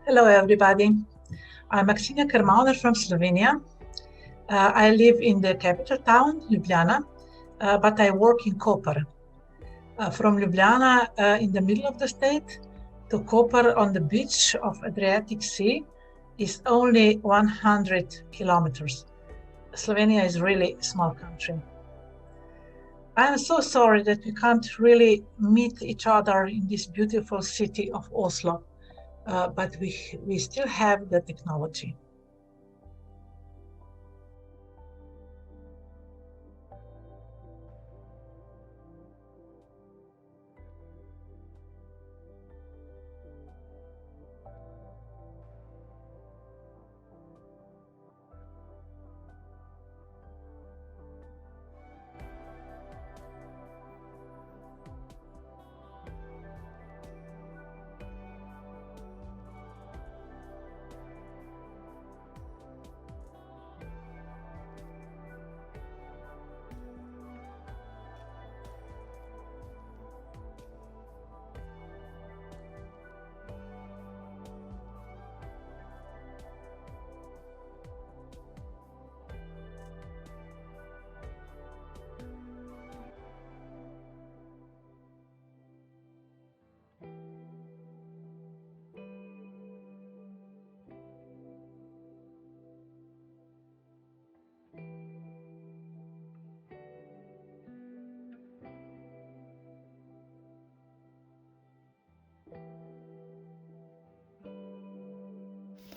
Hello, everybody. I'm Maksima Kermauner from Slovenia. I live in the capital town, Ljubljana, but I work in Koper. From Ljubljana, in the middle of the state, to Koper on the beach of Adriatic Sea is only 100 kilometers. Slovenia is really a small country. I'm so sorry that we can't really meet each other in this beautiful city of Oslo, but we still have the technology.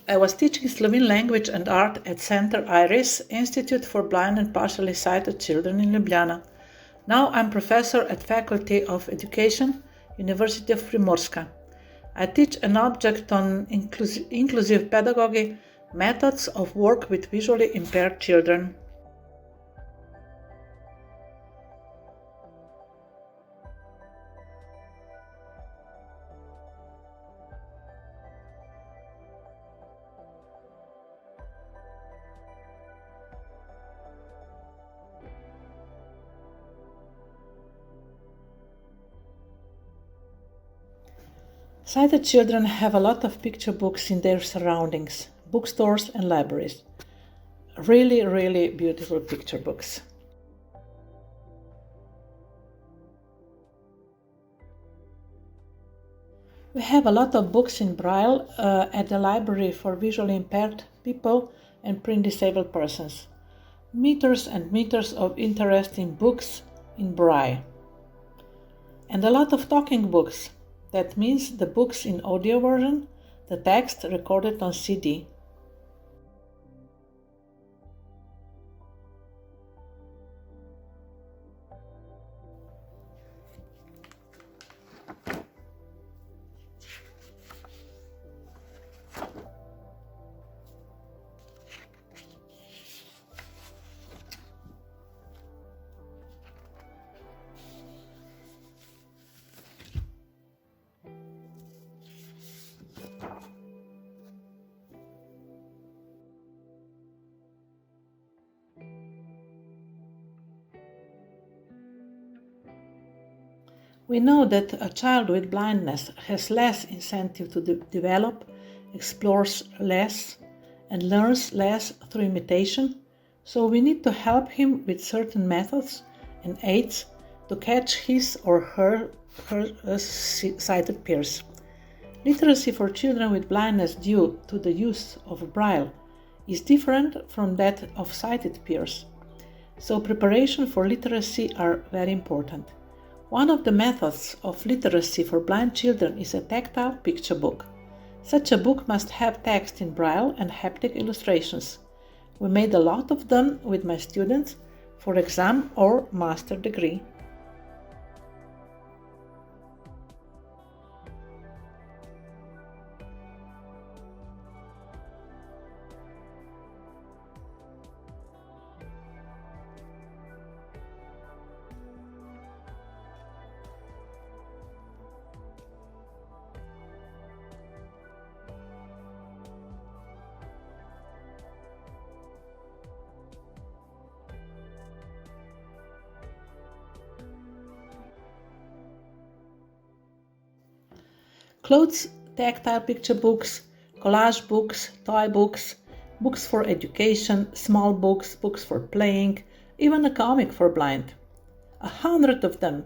I was teaching Slovene language and art at Center IRIS, Institute for Blind and Partially Sighted Children in Ljubljana. Now I'm professor at Faculty of Education, University of Primorska. I teach an object on inclusive pedagogy, methods of work with visually impaired children. Sighted children have a lot of picture books in their surroundings, bookstores and libraries. Really, really beautiful picture books. We have a lot of books in Braille at the library for visually impaired people and print disabled persons. Meters and meters of interesting books in Braille. And a lot of talking books. That means the books in audio version, the text recorded on CD. We know that a child with blindness has less incentive to develop, explores less, and learns less through imitation, so we need to help him with certain methods and aids to catch his or her sighted peers. Literacy for children with blindness due to the use of Braille is different from that of sighted peers, so preparation for literacy are very important. One of the methods of literacy for blind children is a tactile picture book. Such a book must have text in Braille and haptic illustrations. We made a lot of them with my students for exam or master degree. Klotz tactile picture books collage books, toy books, books for education, small books, books for playing, even a comic for blind. 100 of them,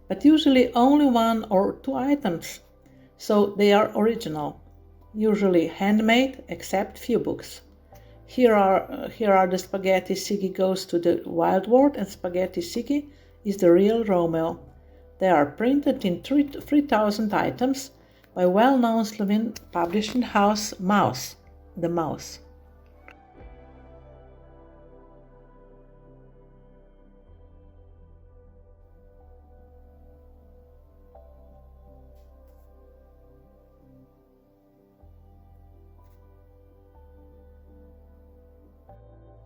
but usually only 1 or 2 items, so they are original, usually handmade except few books. Here are the Spaghetti Siggy Goes to the Wild World and Spaghetti Siggy is the Real Romeo. They are printed in 3,000 items by well-known Slovene publishing house Mouse, the Mouse.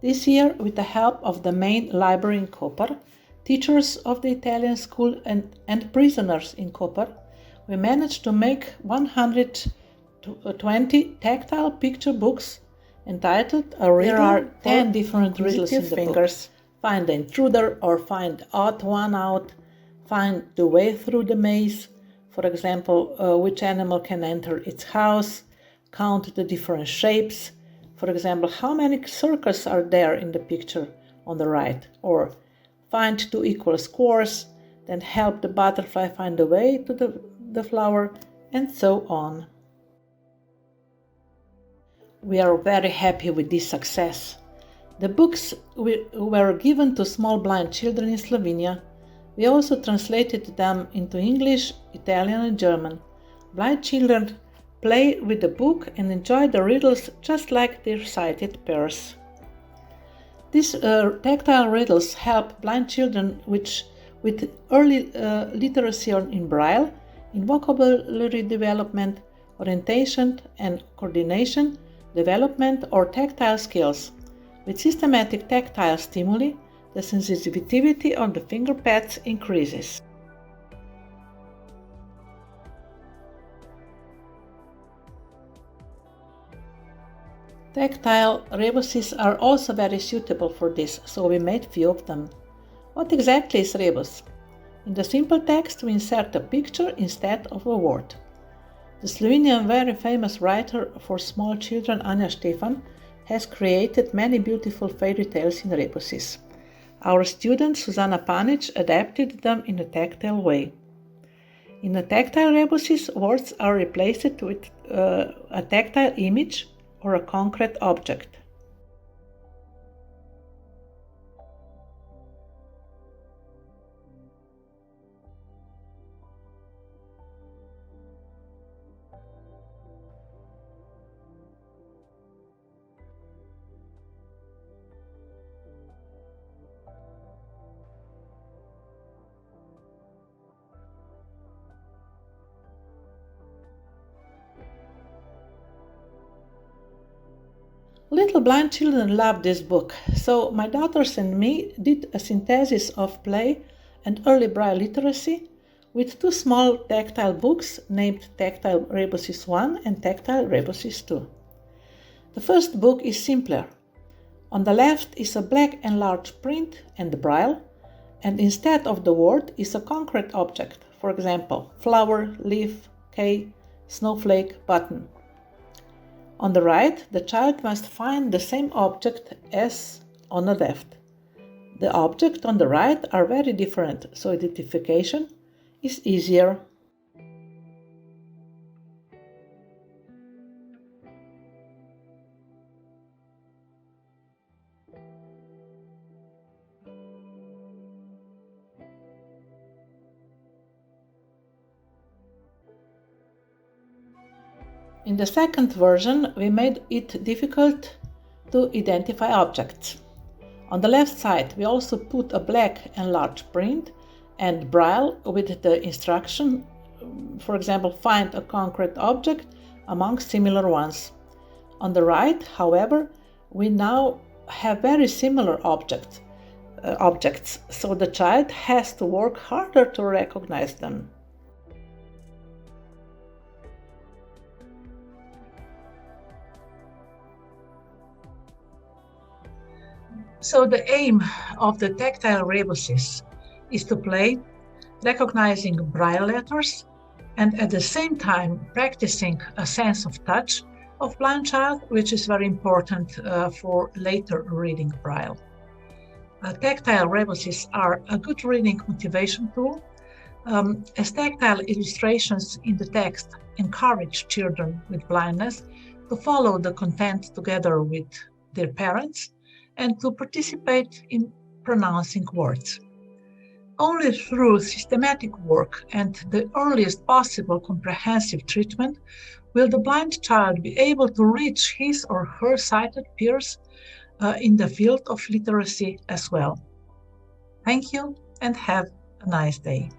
This year, with the help of the main library in Koper, teachers of the Italian school and prisoners in Koper, we managed to make 120 tactile picture books entitled A Riddle. There are 10 different riddles in the fingers. Book. Find the intruder or find the odd one out, find the way through the maze, for example, which animal can enter its house, count the different shapes, for example, how many circles are there in the picture on the right, or find 2 equal squares, then help the butterfly find the way to the flower, and so on. We are very happy with this success. The books were given to small blind children in Slovenia. We also translated them into English, Italian and German. Blind children play with the book and enjoy the riddles just like their sighted peers. These tactile riddles help blind children with early literacy in Braille, in vocabulary development, orientation and coordination, development or tactile skills. With systematic tactile stimuli, the sensitivity on the finger pads increases. Tactile rebuses are also very suitable for this, so we made few of them. What exactly is rebus? In the simple text, we insert a picture instead of a word. The Slovenian very famous writer for small children Anja Štefan has created many beautiful fairy tales in rebuses. Our student Suzana Panic adapted them in a tactile way. In the tactile rebuses, words are replaced with a tactile image or a concrete object. Little blind children love this book, so my daughters and me did a synthesis of play and early Braille literacy with 2 small tactile books named Tactile Rebuses 1 and Tactile Rebuses 2. The first book is simpler. On the left is a black and large print and Braille, and instead of the word is a concrete object, for example, flower, leaf, K, snowflake, button. On the right, the child must find the same object as on the left. The objects on the right are very different, so identification is easier. In the second version, we made it difficult to identify objects. On the left side, we also put a black and large print and Braille with the instruction, for example, find a concrete object among similar ones. On the right, however, we now have very similar objects, so the child has to work harder to recognize them. So the aim of the tactile rebuses is to play, recognizing Braille letters, and at the same time practicing a sense of touch of blind child, which is very important for later reading braille. Tactile rebuses are a good reading motivation tool, as tactile illustrations in the text encourage children with blindness to follow the content together with their parents and to participate in pronouncing words. Only through systematic work and the earliest possible comprehensive treatment will the blind child be able to reach his or her sighted peers in the field of literacy as well. Thank you and have a nice day.